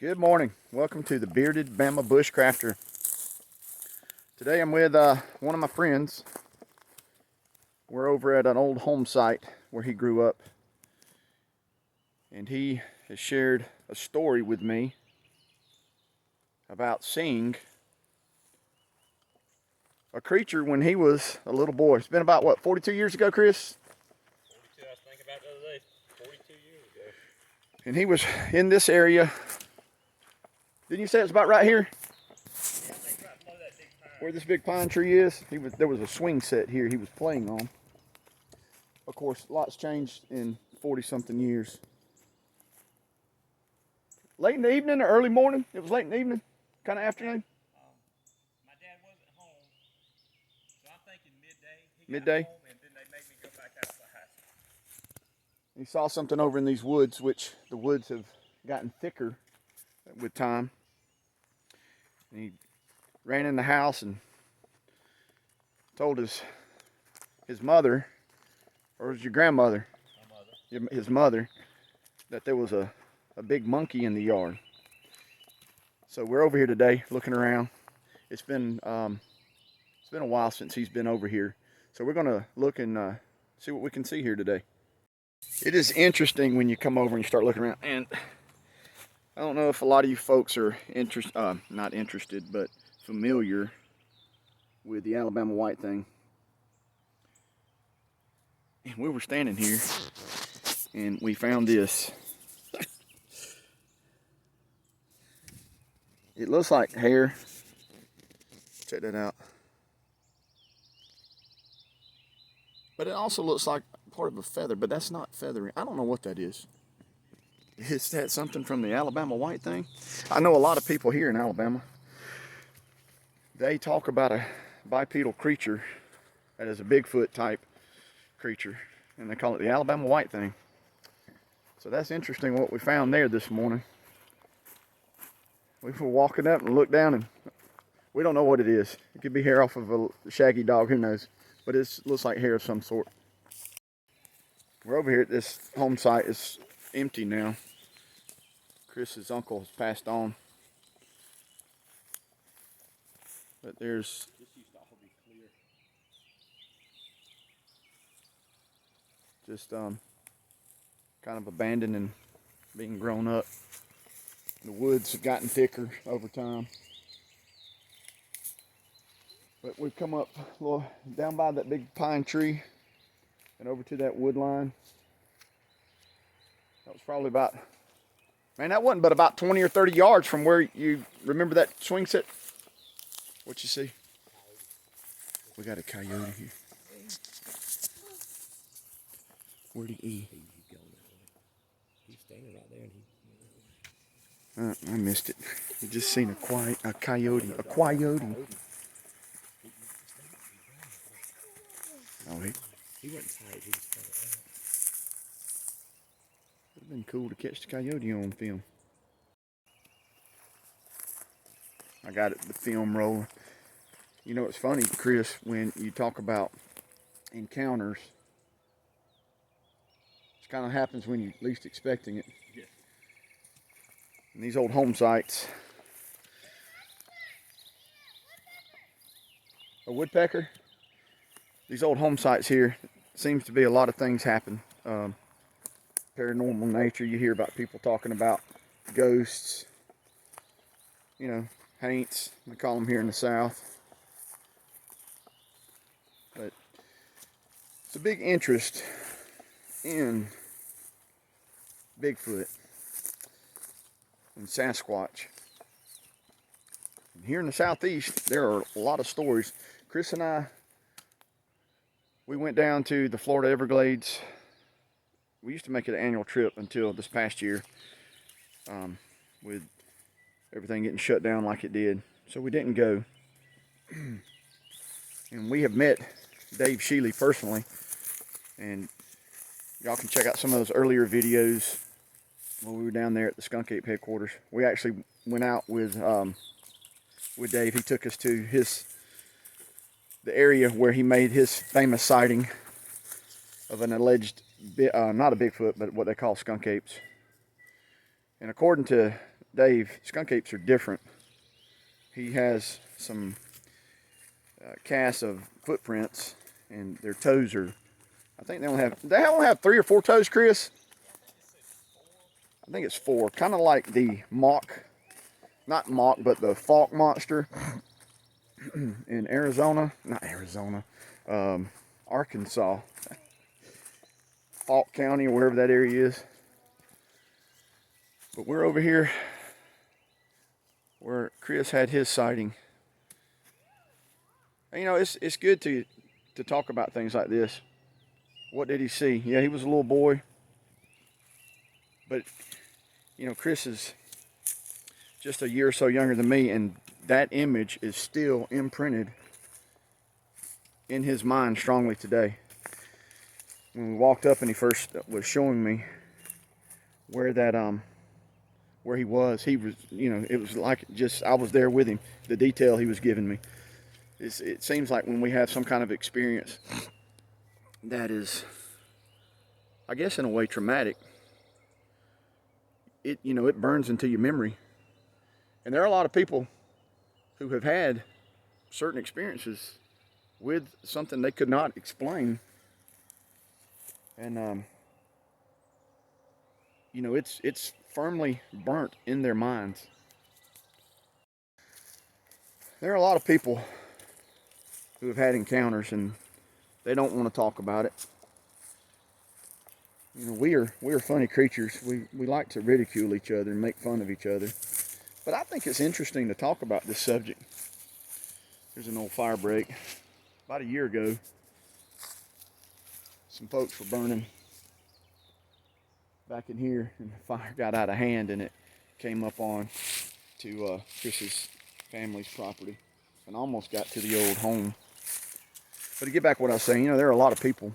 Good morning. Welcome to the Bearded Bama Bushcrafter. Today I'm with one of my friends. We're over at an old home site where he grew up. And he has shared a story with me about seeing a creature when he was a little boy. It's been about, what, 42 years ago, Chris? 42, I was thinking about the other day. 42 years ago. And he was in this area. Didn't you say it was about right here? Yeah, I think right below that big pine. Where this big pine tree is? There was a swing set here he was playing on. Of course, lots changed in 40-something years. Late in the evening or early morning? It was late in the evening, kind of afternoon? My dad wasn't home, so I'm thinking midday. Midday? Home, and then they made me go back outside. He saw something over in these woods, which the woods have gotten thicker with time. And he ran in the house and told his mother, or was it your grandmother? My mother. His mother, that there was a big monkey in the yard. So we're over here today looking around. It's been a while since he's been over here. So we're gonna look and see what we can see here today. It is interesting when you come over and you start looking around, and I don't know if a lot of you folks are not interested, but familiar with the Alabama white thing. And we were standing here and we found this. It looks like hair. Check that out. But it also looks like part of a feather, but that's not feathery. I don't know what that is. Is that something from the Alabama white thing? I know a lot of people here in Alabama, they talk about a bipedal creature that is a Bigfoot type creature, and they call it the Alabama white thing. So that's interesting what we found there this morning. We were walking up and looked down, and we don't know what it is. It could be hair off of a shaggy dog, who knows? But it looks like hair of some sort. We're over here at this home site. It's empty now. Chris's uncle has passed on. But there's This used to all be clear. just kind of abandoned and being grown up. The woods have gotten thicker over time. But we've come up down by that big pine tree and over to that wood line. That was probably about, man, that wasn't but about 20 or 30 yards from where you remember that swing set. What you see? We got a coyote here. Where'd he eat? He's standing right there, and I missed it. I just seen a coyote. A coyote. Oh, he wasn't tight. He was kind of out. Would have been cool to catch the coyote on film. I got the film rolling. You know, it's funny, Chris, when you talk about encounters, it kind of happens when you're least expecting it. Yeah. And these old home sites. A woodpecker. These old home sites here, seems to be a lot of things happen. Paranormal nature. You hear about people talking about ghosts. You know, haints, we call them here in the South. But it's a big interest in Bigfoot and Sasquatch. And here in the Southeast, there are a lot of stories. Chris and I, we went down to the Florida Everglades. We used to make it an annual trip until this past year, with everything getting shut down like it did. So we didn't go. And we have met Dave Sheely personally. And y'all can check out some of those earlier videos when we were down there at the Skunk Ape headquarters. We actually went out with Dave. He took us to the area where he made his famous sighting of an alleged, not a Bigfoot, but what they call skunk apes. And according to Dave, skunk apes are different. He has some casts of footprints, and their toes are, I think they only have 3 or 4 toes, Chris? I think it's 4, kind of like the mock, not mock, but the falk monster in Arizona, not Arizona, Arkansas, Falk County, or wherever that area is. But we're over here where Chris had his sighting. And, you know, it's good to talk about things like this. What did he see? Yeah, he was a little boy. But, you know, Chris is just a year or so younger than me, and that image is still imprinted in his mind strongly today. When we walked up and he first was showing me where that where he was, you know, it was like just I was there with him. The detail he was giving me. It seems like when we have some kind of experience that is, I guess in a way, traumatic, you know, it burns into your memory. And there are a lot of people who have had certain experiences with something they could not explain. And you know, it's firmly burnt in their minds. There are a lot of people who have had encounters and they don't want to talk about it. You know, we are funny creatures. We like to ridicule each other and make fun of each other. But I think it's interesting to talk about this subject. There's an old fire break. About a year ago, some folks were burning back in here, and the fire got out of hand, and it came up on to Chris's family's property and almost got to the old home. But to get back to what I was saying, you know, there are a lot of people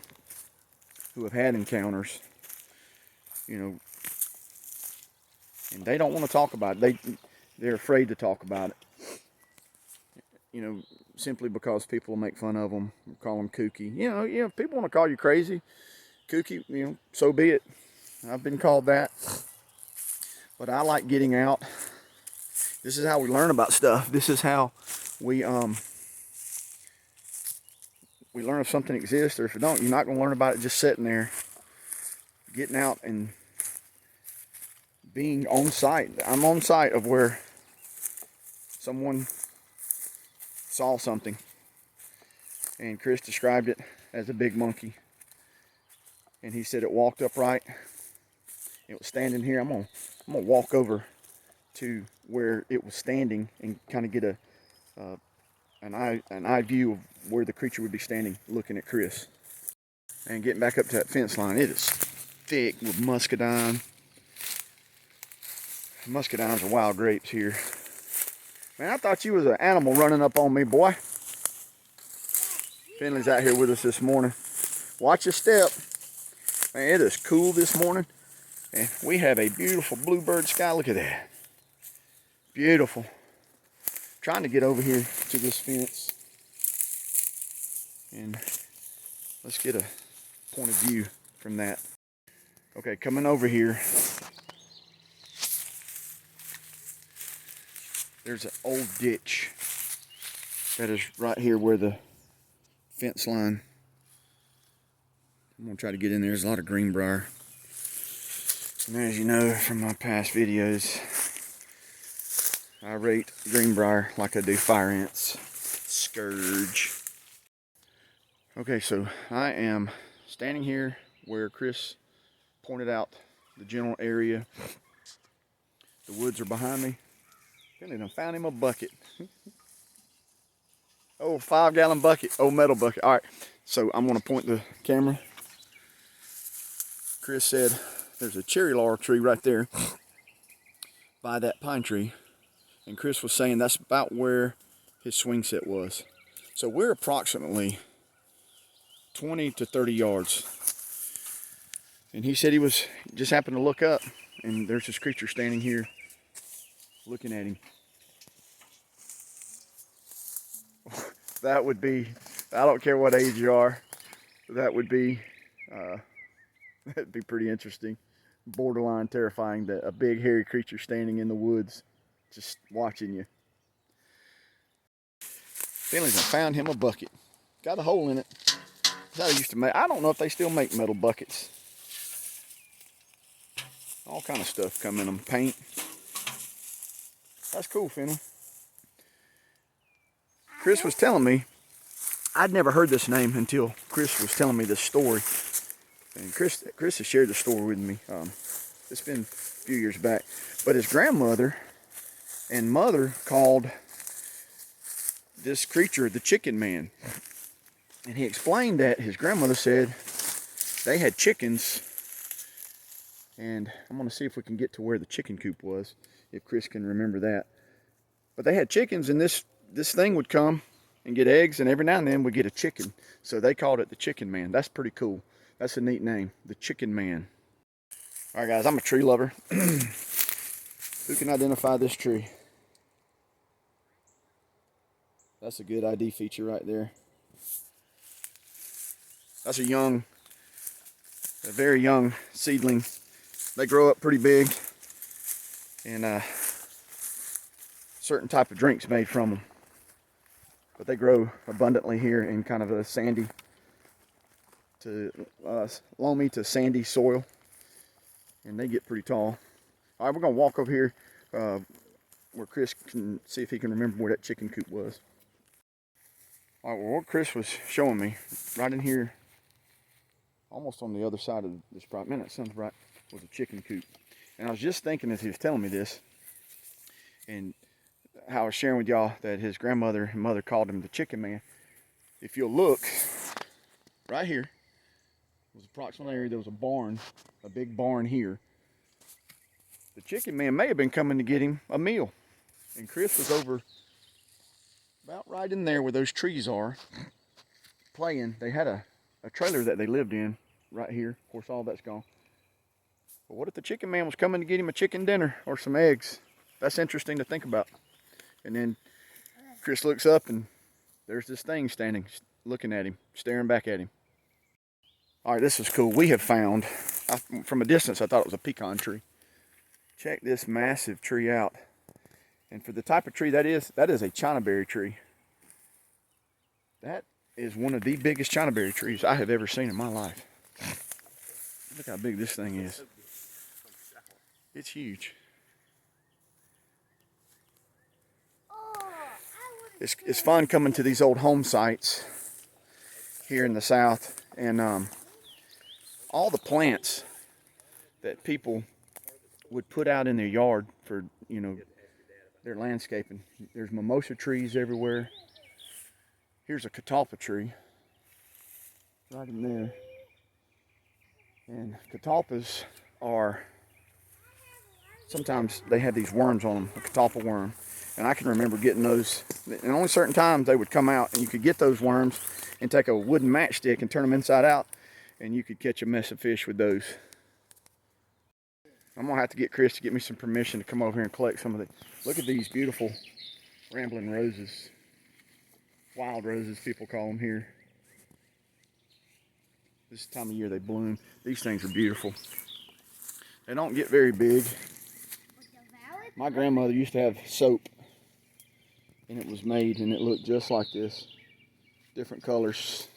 who have had encounters, you know, and they don't want to talk about it. They're afraid to talk about it, you know, simply because people will make fun of them, call them kooky. You know, if people want to call you crazy, kooky, you know, so be it. I've been called that. But I like getting out. This is how we learn about stuff. This is how we learn if something exists, or if it don't, you're not going to learn about it just sitting there. Getting out and being on site. I'm on site of where someone saw something, and Chris described it as a big monkey, and he said it walked upright. It was standing here. I'm gonna walk over to where it was standing and kind of get an eye view of where the creature would be standing, looking at Chris. And getting back up to that fence line, it is thick with muscadine. Muscadines are wild grapes here. Man, I thought you was an animal running up on me, boy. Finley's out here with us this morning. Watch your step. Man, it is cool this morning. And we have a beautiful bluebird sky. Look at that. Beautiful. Trying to get over here to this fence. And let's get a point of view from that. Okay, coming over here. There's an old ditch that is right here where the fence line. I'm gonna try to get in there. There's a lot of greenbrier. And as you know from my past videos, I rate greenbrier like I do fire ants. Scourge. Okay, so I am standing here where Chris pointed out the general area. The woods are behind me. Finley done found him a bucket. Oh, 5-gallon bucket. Oh, metal bucket. All right, so I'm gonna point the camera. Chris said there's a cherry laurel tree right there by that pine tree. And Chris was saying that's about where his swing set was. So we're approximately 20 to 30 yards. And he said he was just happened to look up, and there's this creature standing here looking at him. That would be, I don't care what age you are, that would be, that'd be pretty interesting. borderline terrifying that a big hairy creature standing in the woods just watching you. Finley's found him a bucket. Got a hole in it. That used to make. I don't know if they still make metal buckets. All kind of stuff come in them. Paint. That's cool, Finley. Chris was telling me, I'd never heard this name until Chris was telling me this story. And Chris has shared the story with me. It's been a few years back. But his grandmother and mother called this creature the chicken man. And he explained that his grandmother said they had chickens. And I'm going to see if we can get to where the chicken coop was, if Chris can remember that. But they had chickens, and this thing would come and get eggs, and every now and then would get a chicken. So they called it the chicken man. That's pretty cool. That's a neat name, the chicken man. All right, guys, I'm a tree lover. Who can identify this tree? That's a good ID feature right there. That's a very young seedling. They grow up pretty big, and certain type of drinks made from them. But they grow abundantly here in kind of a sandy to loamy to sandy soil, and they get pretty tall. All right, we're gonna walk over here where Chris can see if he can remember where that chicken coop was. All right, well, what Chris was showing me right in here, almost on the other side of this property, man, that sounds right, was a chicken coop. And I was just thinking as he was telling me this, and how I was sharing with y'all that his grandmother and mother called him the chicken man. If you'll look, right here was approximately area, there was a barn, a big barn here. The chicken man may have been coming to get him a meal. And Chris was over about right in there where those trees are, playing. They had a trailer that they lived in right here. Of course, all that's gone. But what if the chicken man was coming to get him a chicken dinner or some eggs? That's interesting to think about. And then Chris looks up and there's this thing standing, looking at him, staring back at him. All right, this is cool. We have found, from a distance, I thought it was a pecan tree. Check this massive tree out. And for the type of tree that is a chinaberry tree. That is one of the biggest chinaberry trees I have ever seen in my life. Look how big this thing is. It's huge. It's fun coming to these old home sites here in the South, and all the plants that people would put out in their yard for, you know, their landscaping. There's mimosa trees everywhere. Here's a catalpa tree right in there. And catalpas are, sometimes they have these worms on them, a catalpa worm. And I can remember getting those, and only certain times they would come out, and you could get those worms and take a wooden matchstick and turn them inside out, and you could catch a mess of fish with those. I'm gonna have to get Chris to get me some permission to come over here and collect some of the. Look at these beautiful rambling roses. Wild roses, people call them here. This time of year they bloom. These things are beautiful. They don't get very big. My grandmother used to have soap, and it was made, and it looked just like this. Different colors.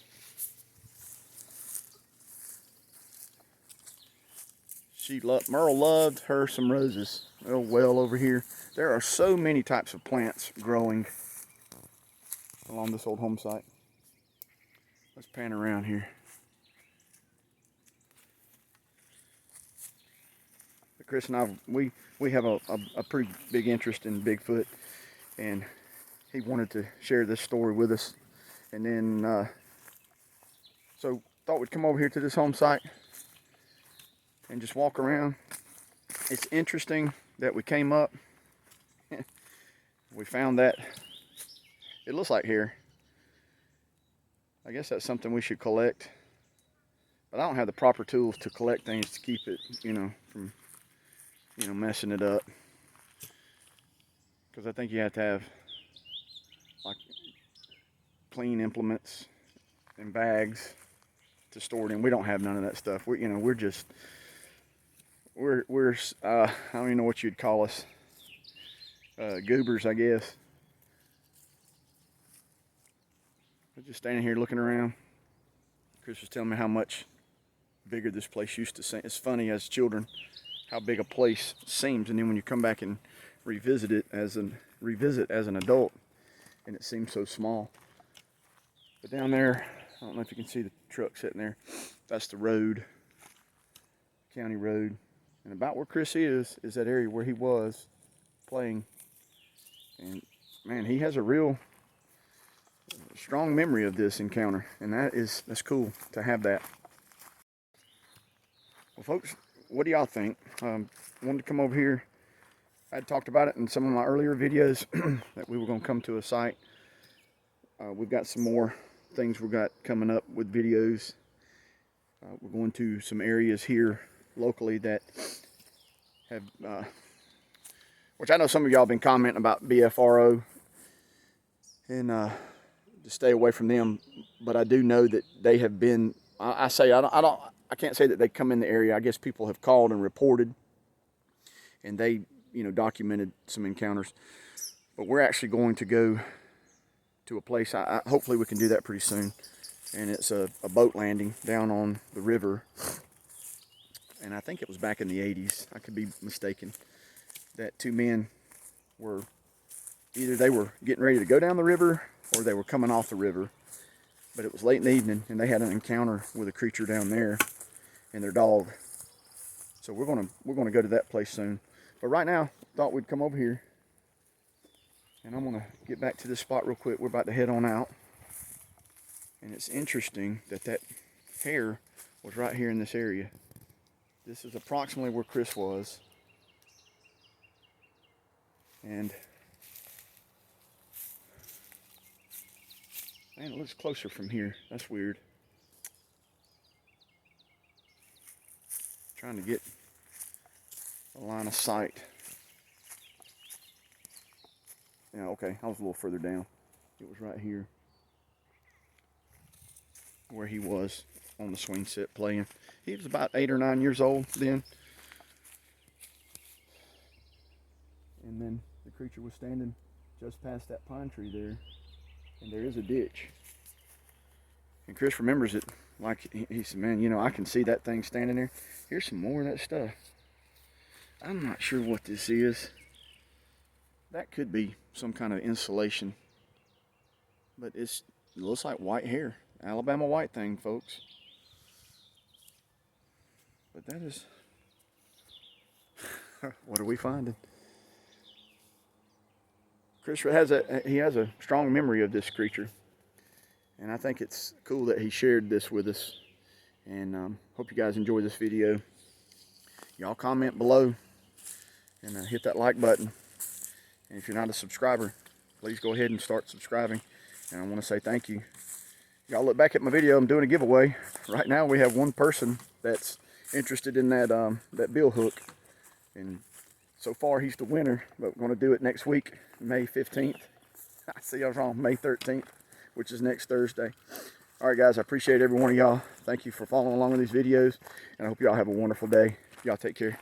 Merle loved her some roses. Oh, well over here. There are so many types of plants growing along this old home site. Let's pan around here. But Chris and I, we have a pretty big interest in Bigfoot, and he wanted to share this story with us. And then, so thought we'd come over here to this home site and just walk around. It's interesting that we came up. We found that it looks like hair. I guess that's something we should collect, but I don't have the proper tools to collect things to keep it, you know, from, you know, messing it up. Because I think you have to have like clean implements and bags to store it in. We don't have none of that stuff. We're we're I don't even know what you'd call us. Goobers, I guess. We're just standing here looking around. Chris was telling me how much bigger this place used to seem. It's funny as children how big a place seems, and then when you come back and revisit as an adult, and it seems so small. But down there, I don't know if you can see the truck sitting there. That's the road, county road, and about where Chris is that area where he was playing. And man, he has a real strong memory of this encounter, and that's cool to have that. Well, folks, what do y'all think? Wanted to come over here. I had talked about it in some of my earlier videos that we were going to come to a site. We've got some more things we've got coming up with videos. We're going to some areas here locally that have, which I know some of y'all have been commenting about BFRO, and to stay away from them. But I do know that they have been. I can't say that they come in the area. I guess people have called and reported, and they, documented some encounters. But we're actually going to go to a place. Hopefully we can do that pretty soon. And it's a boat landing down on the river. And I think it was back in the 80s. I could be mistaken. That two men were either they were getting ready to go down the river or they were coming off the river. But it was late in the evening, and they had an encounter with a creature down there and their dog. So we're gonna go to that place soon. But right now, thought we'd come over here, and I'm gonna get back to this spot real quick. We're about to head on out, and it's interesting that hair was right here in this area. This is approximately where Chris was, and man, it looks closer from here. That's weird. Trying to get a line of sight. Yeah, okay, I was a little further down. It was right here where he was on the swing set playing. He was about 8 or 9 years old then. And then the creature was standing just past that pine tree there. And there is a ditch. And Chris remembers it. Like he said, man, I can see that thing standing there. Here's some more of that stuff. I'm not sure what this is. That could be some kind of insulation. But it looks like white hair. Alabama white thing, folks. But that is... what are we finding? Chris has a strong memory of this creature. And I think it's cool that he shared this with us. And hope you guys enjoy this video. Y'all comment below and hit that like button. And if you're not a subscriber, please go ahead and start subscribing. And I want to say thank you. Y'all look back at my video. I'm doing a giveaway. Right now we have one person that's interested in that bill hook. And so far he's the winner. But we're going to do it next week, May 15th. I see I was wrong, May 13th. Which is next Thursday. All right, guys, I appreciate every one of y'all. Thank you for following along with these videos, and I hope y'all have a wonderful day. Y'all take care.